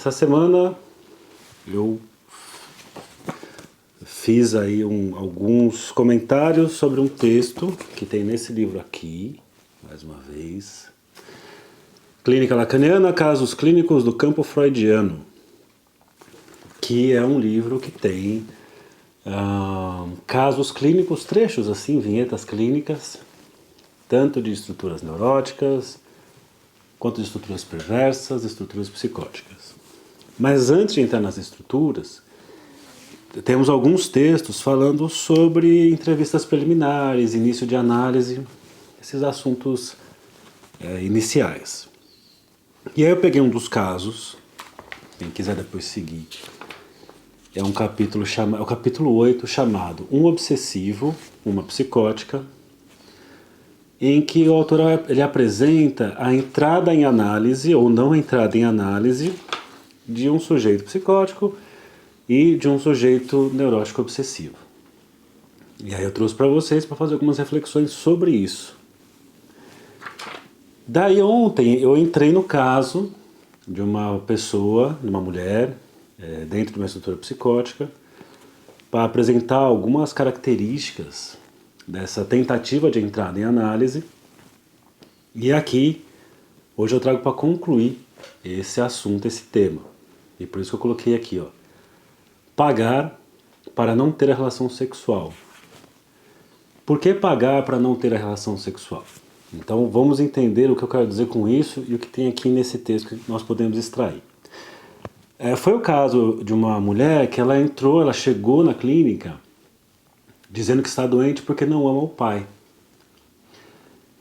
Essa semana eu fiz aí alguns comentários sobre um texto que tem nesse livro aqui, mais uma vez. Clínica Lacaniana, Casos Clínicos do Campo Freudiano, que é um livro que tem casos clínicos, trechos assim, vinhetas clínicas, tanto de estruturas neuróticas, quanto de estruturas perversas, estruturas psicóticas. Mas antes de entrar nas estruturas, temos alguns textos falando sobre entrevistas preliminares, início de análise, esses assuntos iniciais. E aí eu peguei um dos casos, quem quiser depois seguir, é o capítulo 8, chamado Um Obsessivo, Uma Psicótica, em que o autor ele apresenta a entrada em análise, ou não entrada em análise, de um sujeito psicótico e de um sujeito neurótico obsessivo. E aí eu trouxe para vocês para fazer algumas reflexões sobre isso. Daí ontem eu entrei no caso de uma pessoa, de uma mulher, dentro de uma estrutura psicótica, para apresentar algumas características dessa tentativa de entrada em análise. E aqui, hoje eu trago para concluir esse assunto, esse tema. E por isso que eu coloquei aqui, ó. Pagar para não ter a relação sexual. Por que pagar para não ter a relação sexual? Então vamos entender o que eu quero dizer com isso e o que tem aqui nesse texto que nós podemos extrair. Foi o caso de uma mulher que ela chegou na clínica dizendo que está doente porque não ama o pai.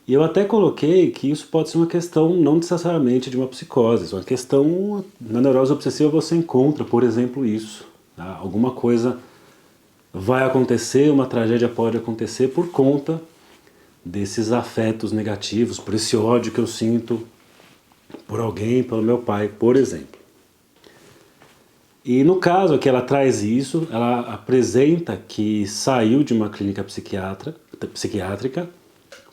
E eu até coloquei que isso pode ser uma questão não necessariamente de uma psicose, uma questão, na neurose obsessiva você encontra, por exemplo, isso. Tá? Alguma coisa vai acontecer, uma tragédia pode acontecer por conta desses afetos negativos, por esse ódio que eu sinto por alguém, pelo meu pai, por exemplo. E no caso aqui ela traz isso, ela apresenta que saiu de uma clínica psiquiátrica,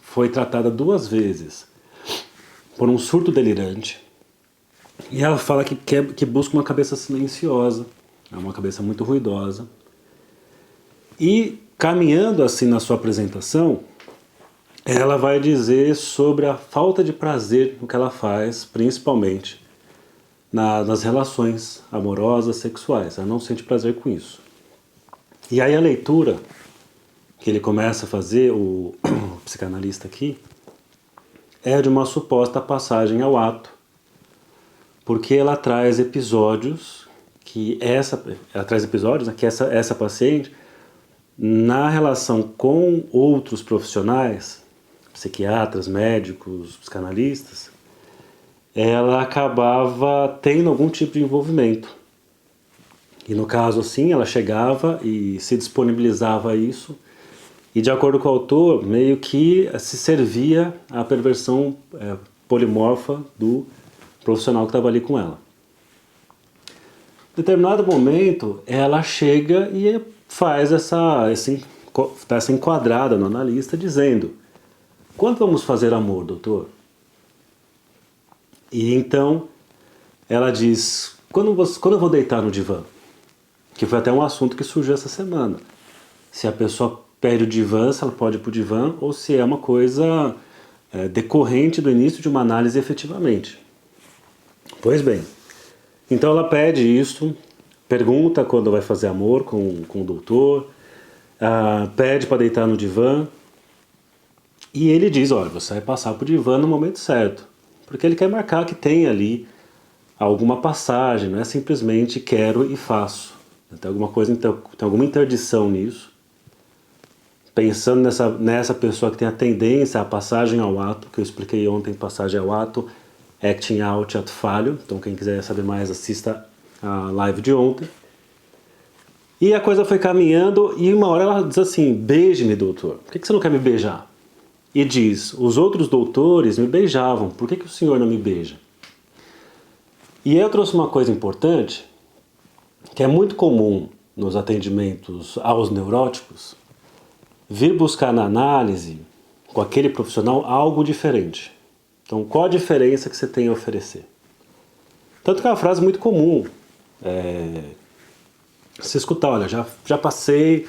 foi tratada 2 vezes por um surto delirante, e ela fala que busca uma cabeça silenciosa, uma cabeça muito ruidosa. E caminhando assim na sua apresentação, ela vai dizer sobre a falta de prazer no que ela faz, principalmente nas relações amorosas, sexuais. Ela não sente prazer com isso. E aí a leitura que ele começa a fazer, o psicanalista aqui, é de uma suposta passagem ao ato, porque ela traz episódios que essa paciente, na relação com outros profissionais, psiquiatras, médicos, psicanalistas, ela acabava tendo algum tipo de envolvimento. E no caso assim, ela chegava e se disponibilizava a isso, e de acordo com o autor, meio que se servia a perversão polimorfa do profissional que estava ali com ela. Em determinado momento, ela chega e faz essa enquadrada no analista, dizendo: quando vamos fazer amor, doutor? E então ela diz: quando eu vou deitar no divã? Que foi até um assunto que surgiu essa semana. Se a pessoa pede o divã, se ela pode ir para o divã, ou se é uma coisa decorrente do início de uma análise efetivamente. Pois bem, então ela pede isso, pergunta quando vai fazer amor com o doutor, pede para deitar no divã, e ele diz: olha, você vai passar para o divã no momento certo, porque ele quer marcar que tem ali alguma passagem, não é simplesmente quero e faço. Tem alguma coisa, tem alguma interdição nisso. Pensando nessa pessoa que tem a tendência à passagem ao ato, que eu expliquei ontem, passagem ao ato, acting out, ato falho. Então quem quiser saber mais, assista a live de ontem. E a coisa foi caminhando, e uma hora ela diz assim: beije-me, doutor, por que você não quer me beijar? E diz: os outros doutores me beijavam, por que o senhor não me beija? E eu trouxe uma coisa importante, que é muito comum nos atendimentos aos neuróticos, vir buscar na análise, com aquele profissional, algo diferente. Então, qual a diferença que você tem a oferecer? Tanto que é uma frase muito comum. Se escutar, olha, já passei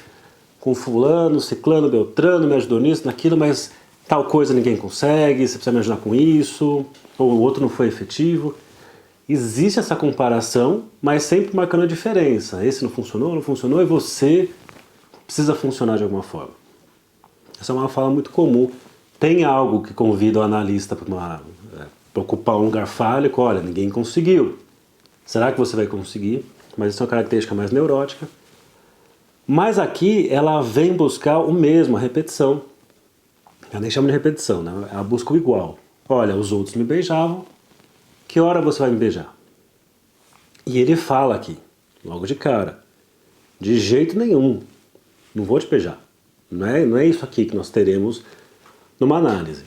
com fulano, ciclano, beltrano, me ajudou nisso, naquilo, mas tal coisa ninguém consegue, você precisa me ajudar com isso, ou o outro não foi efetivo. Existe essa comparação, mas sempre marcando a diferença. Esse não funcionou, e você precisa funcionar de alguma forma. Essa é uma fala muito comum. Tem algo que convida o analista para ocupar um lugar fálico, olha, ninguém conseguiu. Será que você vai conseguir? Mas isso é uma característica mais neurótica. Mas aqui ela vem buscar o mesmo, a repetição. Eu nem chamo de repetição, né? Ela busca o igual. Olha, os outros me beijavam, que hora você vai me beijar? E ele fala aqui, logo de cara, de jeito nenhum, não vou te beijar. Não é isso aqui que nós teremos numa análise.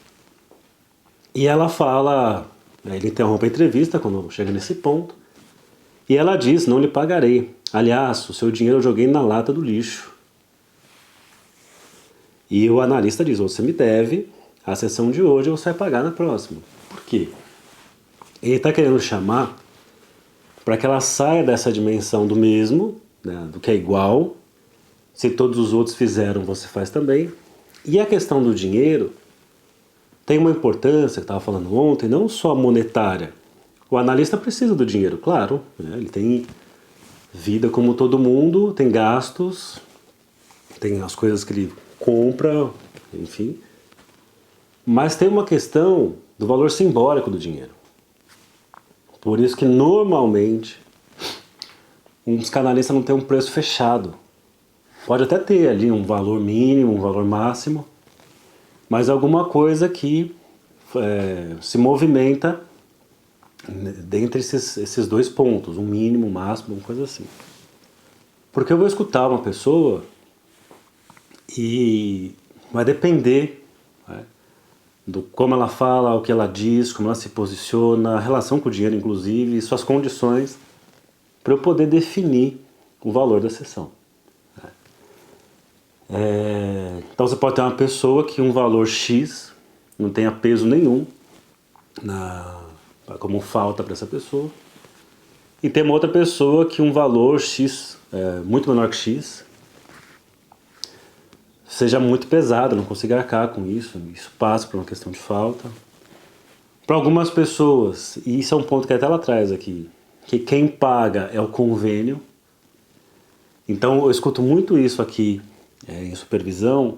E ela fala, ele interrompe a entrevista quando chega nesse ponto, e ela diz, não lhe pagarei. Aliás, o seu dinheiro eu joguei na lata do lixo. E o analista diz, você me deve, a sessão de hoje você vai pagar na próxima. Por quê? Ele está querendo chamar para que ela saia dessa dimensão do mesmo, né, do que é igual. Se todos os outros fizeram, você faz também. E a questão do dinheiro tem uma importância, que eu estava falando ontem, não só monetária. O analista precisa do dinheiro, claro. Né, ele tem vida como todo mundo, tem gastos, tem as coisas que ele compra, enfim. Mas tem uma questão do valor simbólico do dinheiro. Por isso que normalmente um psicanalista não tem um preço fechado. Pode até ter ali um valor mínimo, um valor máximo, mas alguma coisa que se movimenta dentre esses dois pontos, um mínimo, um máximo, uma coisa assim. Porque eu vou escutar uma pessoa e vai depender, né, do como ela fala, o que ela diz, como ela se posiciona, a relação com o dinheiro, inclusive, e suas condições, para eu poder definir o valor da sessão. Então você pode ter uma pessoa que um valor X não tenha peso nenhum como falta para essa pessoa, e tem uma outra pessoa que um valor X, muito menor que X, seja muito pesado, não consiga arcar com isso passa por uma questão de falta. Para algumas pessoas, e isso é um ponto que até ela traz aqui, que quem paga é o convênio. Então eu escuto muito isso aqui em supervisão,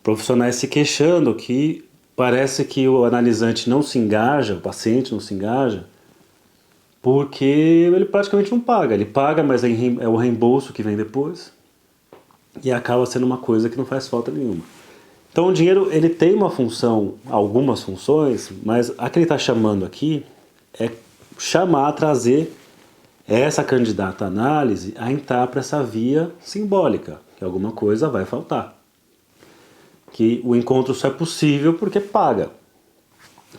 profissionais se queixando que parece que o analisante não se engaja, o paciente não se engaja, porque ele praticamente não paga. Ele paga, mas é o reembolso que vem depois, e acaba sendo uma coisa que não faz falta nenhuma. Então o dinheiro ele tem uma função, algumas funções, mas a que ele está chamando aqui é chamar, trazer essa candidata à análise a entrar para essa via simbólica, que alguma coisa vai faltar. Que o encontro só é possível porque paga.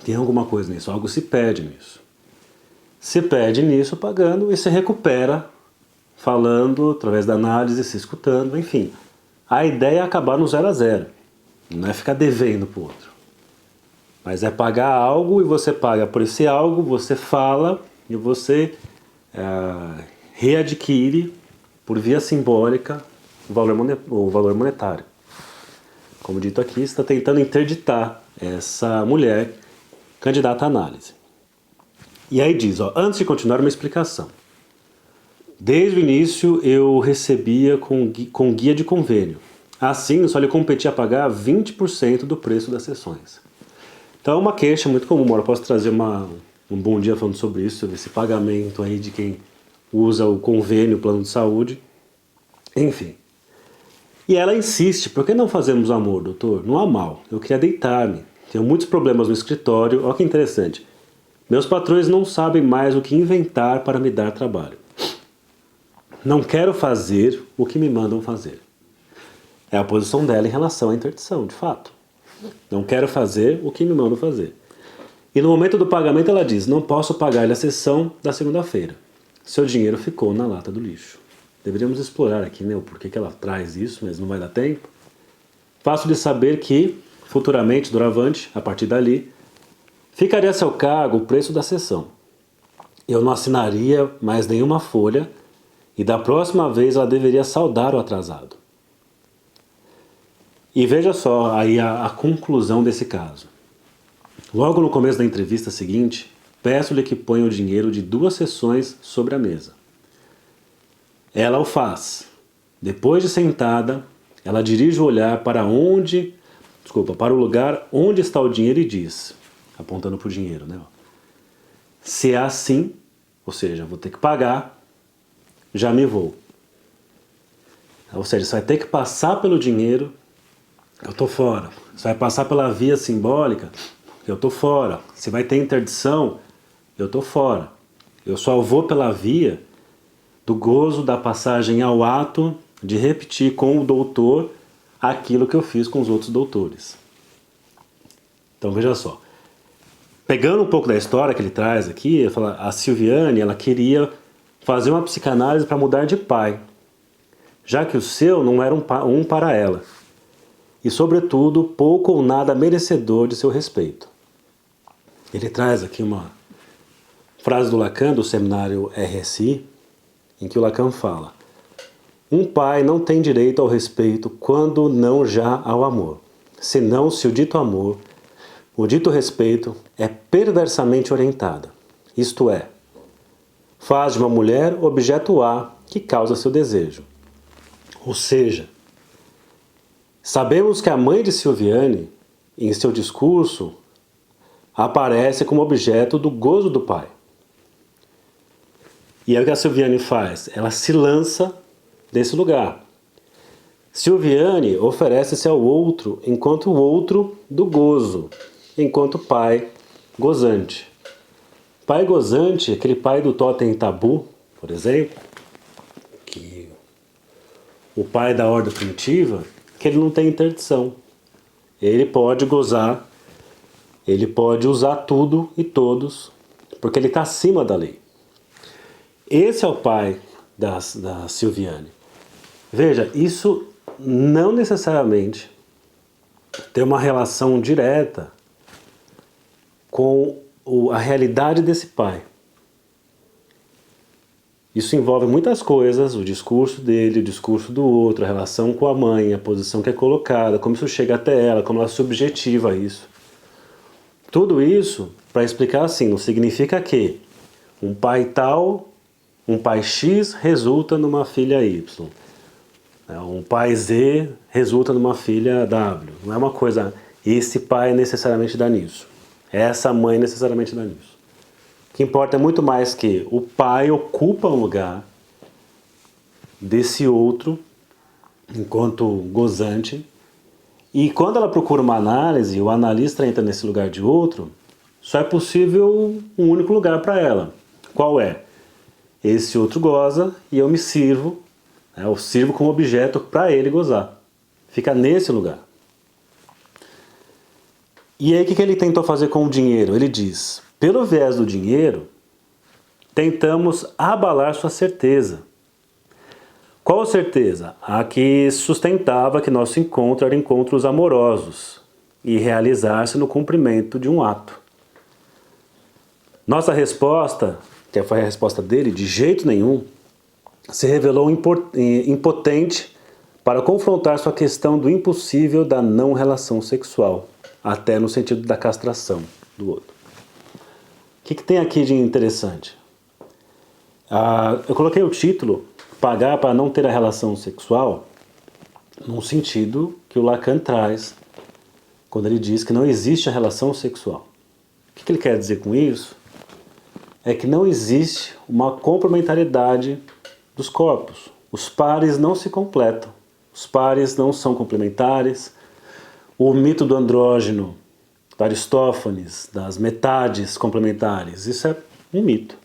Tem alguma coisa nisso, algo se perde nisso. Se perde nisso pagando e se recupera falando, através da análise, se escutando, enfim. A ideia é acabar no 0 a 0. Não é ficar devendo para o outro. Mas é pagar algo e você paga por esse algo, você fala e você readquire por via simbólica o valor monetário. Como dito aqui, está tentando interditar essa mulher candidata à análise. E aí diz, antes de continuar, uma explicação. Desde o início eu recebia com guia de convênio. Assim, só lhe competia a pagar 20% do preço das sessões. Então é uma queixa muito comum. Agora eu posso trazer um bom dia falando sobre isso, sobre esse pagamento aí de quem usa o convênio, o plano de saúde. Enfim. E ela insiste, por que não fazemos amor, doutor? Não há mal, eu queria deitar-me. Tenho muitos problemas no escritório, olha que interessante. Meus patrões não sabem mais o que inventar para me dar trabalho. Não quero fazer o que me mandam fazer. É a posição dela em relação à interdição, de fato. Não quero fazer o que me mandam fazer. E no momento do pagamento ela diz, não posso pagar-lhe a sessão da segunda-feira. Seu dinheiro ficou na lata do lixo. Deveríamos explorar aqui, né, o porquê que ela traz isso, mas não vai dar tempo. Faço de saber que, futuramente, doravante, a partir dali, ficaria a seu cargo o preço da sessão. eu não assinaria mais nenhuma folha e da próxima vez ela deveria saldar o atrasado. E veja só aí a conclusão desse caso. Logo no começo da entrevista seguinte, peço-lhe que ponha o dinheiro de 2 sessões sobre a mesa. Ela o faz. Depois de sentada, ela dirige o olhar para o lugar onde está o dinheiro e diz, apontando para o dinheiro, né? Se é assim, ou seja, vou ter que pagar, já me vou. Ou seja, você vai ter que passar pelo dinheiro, eu estou fora. Você vai passar pela via simbólica, eu estou fora. Se vai ter interdição, eu estou fora. Eu só vou pela via do gozo da passagem ao ato de repetir com o doutor aquilo que eu fiz com os outros doutores. Então veja só. Pegando um pouco da história que ele traz aqui, ele fala, a Silviane ela queria fazer uma psicanálise para mudar de pai, já que o seu não era um para ela, e sobretudo pouco ou nada merecedor de seu respeito. Ele traz aqui uma frase do Lacan, do seminário RSI, em que o Lacan fala: um pai não tem direito ao respeito quando não já ao amor, senão se o dito amor, o dito respeito é perversamente orientado, isto é, faz de uma mulher objeto A que causa seu desejo. Ou seja, sabemos que a mãe de Silviane, em seu discurso, aparece como objeto do gozo do pai. E é o que a Silviane faz, ela se lança desse lugar. Silviane oferece-se ao outro enquanto o outro do gozo, enquanto pai gozante. Pai gozante, aquele pai do totem tabu, por exemplo, que o pai da ordem primitiva, que ele não tem interdição. Ele pode gozar, ele pode usar tudo e todos, porque ele está acima da lei. Esse é o pai da Silviane. Veja, isso não necessariamente tem uma relação direta com a realidade desse pai. Isso envolve muitas coisas, o discurso dele, o discurso do outro, a relação com a mãe, a posição que é colocada, como isso chega até ela, como ela subjetiva isso. Tudo isso, para explicar assim, não significa que um pai tal, um pai X resulta numa filha Y. Um pai Z resulta numa filha W. Não é uma coisa, esse pai necessariamente dá nisso. Essa mãe necessariamente dá nisso. O que importa é muito mais que o pai ocupa um lugar desse outro, enquanto gozante, e quando ela procura uma análise, o analista entra nesse lugar de outro, só é possível um único lugar para ela. Qual é? Esse outro goza e eu me sirvo, eu sirvo como objeto para ele gozar. Fica nesse lugar. E aí o que ele tentou fazer com o dinheiro? Ele diz, pelo viés do dinheiro, tentamos abalar sua certeza. Qual certeza? A que sustentava que nosso encontro era encontros amorosos e realizar-se no cumprimento de um ato. Nossa resposta, que foi a resposta dele, de jeito nenhum, se revelou impotente para confrontar sua questão do impossível da não relação sexual, até no sentido da castração do outro. O que tem aqui de interessante? Eu coloquei o título Pagar para não ter a relação sexual, num sentido que o Lacan traz quando ele diz que não existe a relação sexual. O que ele quer dizer com isso? É que não existe uma complementariedade dos corpos. Os pares não se completam. Os pares não são complementares. O mito do andrógeno, de Aristófanes, das metades complementares, isso é um mito.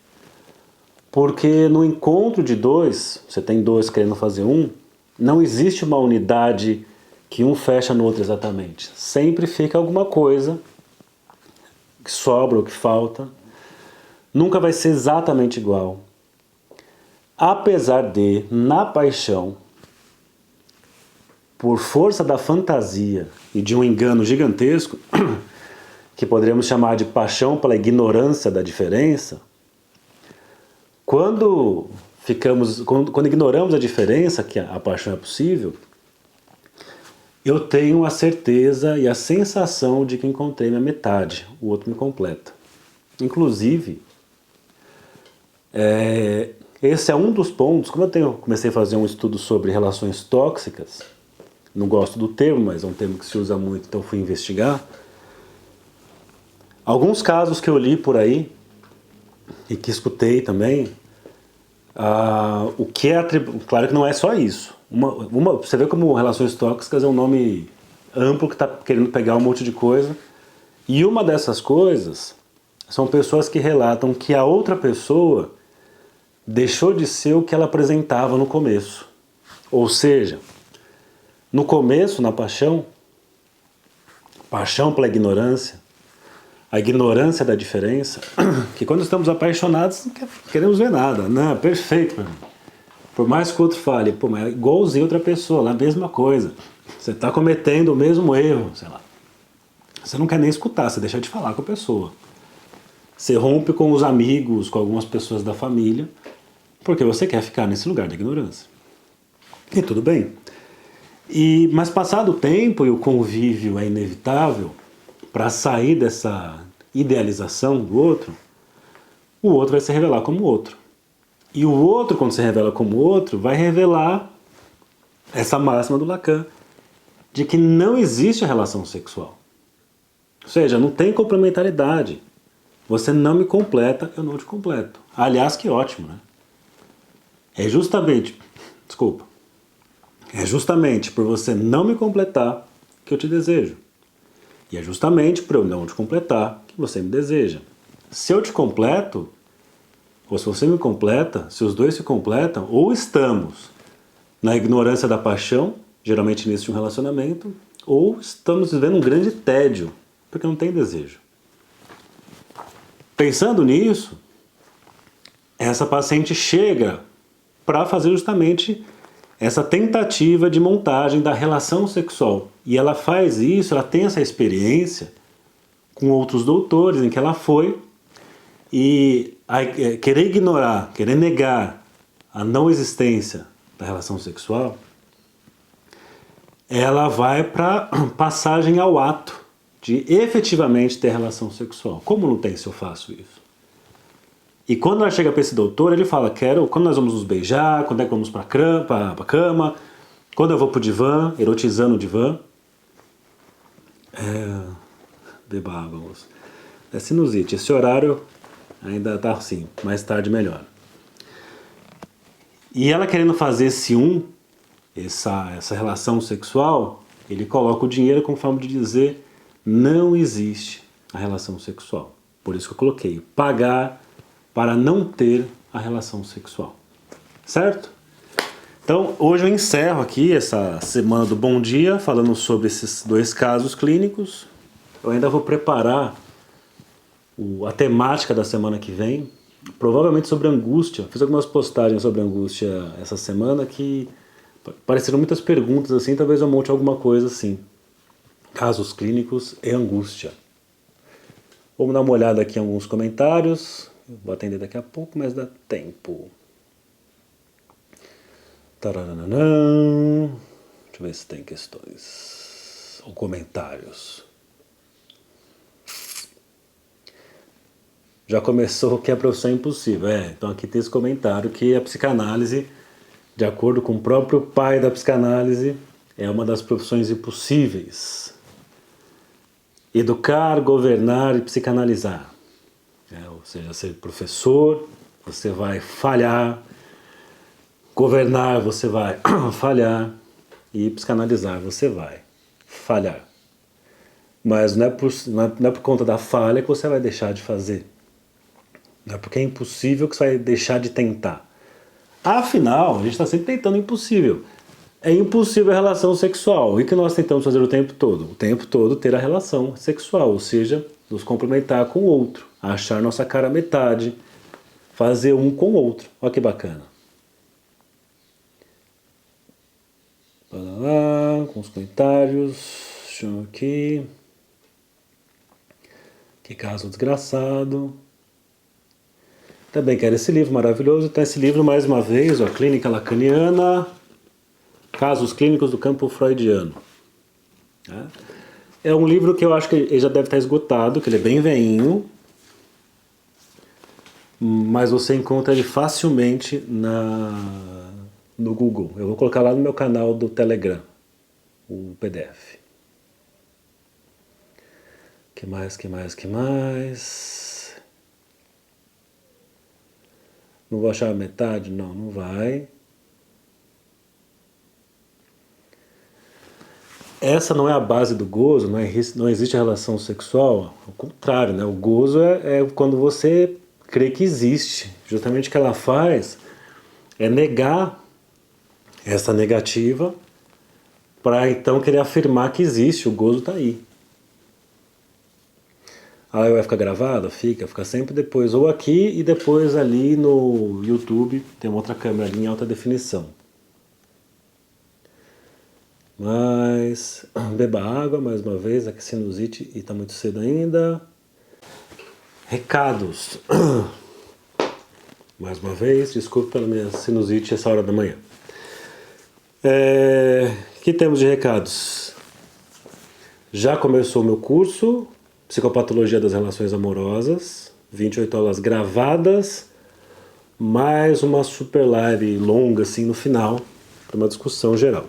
Porque no encontro de dois, você tem dois querendo fazer um, não existe uma unidade que um fecha no outro exatamente. Sempre fica alguma coisa que sobra ou que falta. Nunca vai ser exatamente igual. Apesar de, na paixão, por força da fantasia e de um engano gigantesco, que poderíamos chamar de paixão pela ignorância da diferença, quando ignoramos a diferença, que a paixão é possível, eu tenho a certeza e a sensação de que encontrei minha metade, o outro me completa. Inclusive, esse é um dos pontos, como comecei a fazer um estudo sobre relações tóxicas, não gosto do termo, mas é um termo que se usa muito, então fui investigar. Alguns casos que eu li por aí, e que escutei também, o que é claro que não é só isso. Você vê como relações tóxicas é um nome amplo que está querendo pegar um monte de coisa. E uma dessas coisas são pessoas que relatam que a outra pessoa deixou de ser o que ela apresentava no começo. Ou seja, no começo, na paixão pela ignorância, a ignorância da diferença, que quando estamos apaixonados não queremos ver nada. Não, perfeito, meu irmão. Por mais que o outro fale, pô, mas é igualzinho outra pessoa, é a mesma coisa. Você está cometendo o mesmo erro, sei lá. Você não quer nem escutar, você deixa de falar com a pessoa. Você rompe com os amigos, com algumas pessoas da família, porque você quer ficar nesse lugar da ignorância. E tudo bem. Mas passado o tempo e o convívio é inevitável, para sair dessa idealização do outro, o outro vai se revelar como outro. E o outro, quando se revela como outro, vai revelar essa máxima do Lacan, de que não existe a relação sexual. Ou seja, não tem complementaridade. Você não me completa, eu não te completo. Aliás, que ótimo, né? É justamente por você não me completar que eu te desejo. E é justamente por eu não te completar que você me deseja. Se eu te completo, ou se você me completa, se os dois se completam, ou estamos na ignorância da paixão, geralmente início de um relacionamento, ou estamos vivendo um grande tédio, porque não tem desejo. Pensando nisso, essa paciente chega para fazer justamente essa tentativa de montagem da relação sexual. E ela faz isso, ela tem essa experiência com outros doutores, em que ela foi e querer ignorar, querer negar a não existência da relação sexual, ela vai para passagem ao ato de efetivamente ter relação sexual. Como não tem se eu faço isso? E quando ela chega para esse doutor, ele fala, quando nós vamos nos beijar, quando é que vamos para a cama, quando eu vou para o divã, erotizando o divã. Beba água, moço. É sinusite, esse horário ainda tá assim, mais tarde melhor. E ela querendo fazer essa relação sexual, ele coloca o dinheiro como forma de dizer, não existe a relação sexual. Por isso que eu coloquei, pagar para não ter a relação sexual. Certo? Então, hoje eu encerro aqui essa semana do Bom Dia, falando sobre esses 2 casos clínicos. Eu ainda vou preparar a temática da semana que vem, provavelmente sobre angústia. Fiz algumas postagens sobre angústia essa semana que pareceram muitas perguntas assim, talvez eu monte alguma coisa assim. Casos clínicos e angústia. Vamos dar uma olhada aqui em alguns comentários. Vou atender daqui a pouco, mas dá tempo. Taranã. Deixa eu ver se tem questões ou comentários. Já começou que a profissão é impossível. Então aqui tem esse comentário que a psicanálise, de acordo com o próprio pai da psicanálise, é uma das profissões impossíveis. Educar, governar e psicanalizar. Ou seja, ser professor, você vai falhar. Governar, você vai falhar. E psicanalizar, você vai falhar. Mas não é por conta da falha que você vai deixar de fazer. Não é porque é impossível que você vai deixar de tentar. Afinal, a gente está sempre tentando o impossível. É impossível a relação sexual. E o que nós tentamos fazer o tempo todo? O tempo todo ter a relação sexual, ou seja, nos complementar com o outro, achar nossa cara metade, fazer um com o outro. Olha que bacana. Lá, com os comentários. Deixa eu ver aqui. Que caso desgraçado. Também quero esse livro maravilhoso. Então esse livro, mais uma vez, ó, Clínica Lacaniana, Casos Clínicos do Campo Freudiano. Tá? É um livro que eu acho que ele já deve estar esgotado, que ele é bem veinho, mas você encontra ele facilmente no Google. Eu vou colocar lá no meu canal do Telegram, o PDF. Que mais? Não vou achar a metade? Não, não vai. Essa não é a base do gozo, não existe relação sexual. Ao contrário, né? O gozo é quando você crê que existe. Justamente o que ela faz é negar essa negativa para então querer afirmar que existe, o gozo está aí. Aí vai ficar gravado? Fica sempre depois, ou aqui e depois ali no YouTube, tem uma outra câmera ali em alta definição. Mas beba água mais uma vez, aqui sinusite e está muito cedo ainda. Recados. Mais uma vez, desculpe pela minha sinusite essa hora da manhã. Que temos de recados? Já começou o meu curso, Psicopatologia das Relações Amorosas, 28 aulas gravadas, mais uma super live longa assim no final, para uma discussão geral.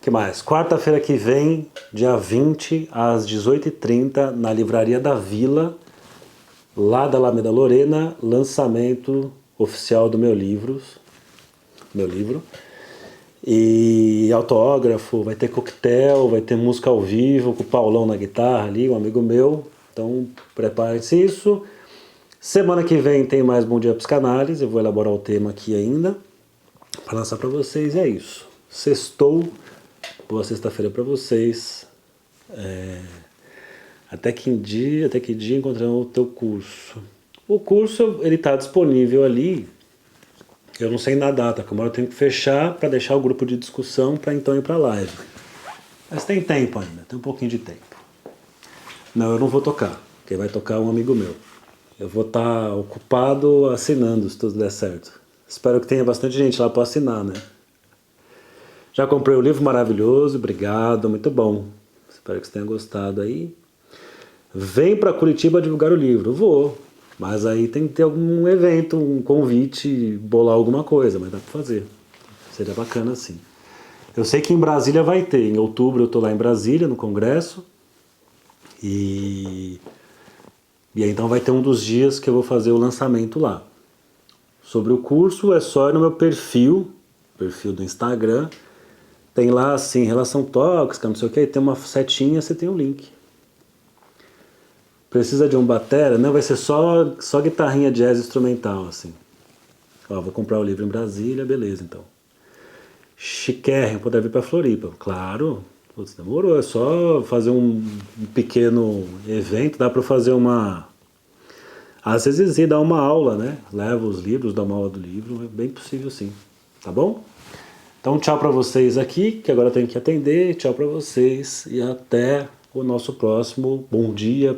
Que mais? Quarta-feira que vem, dia 20, às 18h30, na Livraria da Vila, lá da Alameda Lorena, lançamento oficial do meu livro. E autógrafo, vai ter coquetel, vai ter música ao vivo, com o Paulão na guitarra ali, um amigo meu. Então, prepare-se isso. Semana que vem tem mais Bom Dia Psicanálise, eu vou elaborar o tema aqui ainda, para lançar para vocês, é isso. Sextou. Boa sexta-feira para vocês. Até que dia encontramos o teu curso. O curso ele está disponível ali. Eu não sei na data, como eu tenho que fechar para deixar o grupo de discussão para então ir para a live. Mas tem tempo ainda, tem um pouquinho de tempo. Não, eu não vou tocar. Quem vai tocar é um amigo meu. Eu vou estar ocupado assinando se tudo der certo. Espero que tenha bastante gente lá para assinar, né? Já comprei o livro maravilhoso, obrigado, muito bom. Espero que você tenha gostado aí. Vem para Curitiba divulgar o livro. Vou, mas aí tem que ter algum evento, um convite, bolar alguma coisa, mas dá para fazer. Seria bacana assim. Eu sei que em Brasília vai ter, em outubro eu estou lá em Brasília, no congresso. E aí então vai ter um dos dias que eu vou fazer o lançamento lá. Sobre o curso é só ir no meu perfil do Instagram. Tem lá assim, relação tóxica, não sei o que, tem uma setinha, você tem um link. Precisa de um batera? Não, vai ser só guitarrinha jazz instrumental, assim. Ó, vou comprar o livro em Brasília, beleza, então. Chiquérrimo, poder vir pra Floripa. Claro, putz, demorou, é só fazer um pequeno evento, dá pra fazer às vezes ir dar uma aula, né? Leva os livros, dá uma aula do livro, é bem possível sim, tá bom? Então tchau pra vocês aqui, que agora eu tenho que atender, tchau pra vocês e até o nosso próximo Bom Dia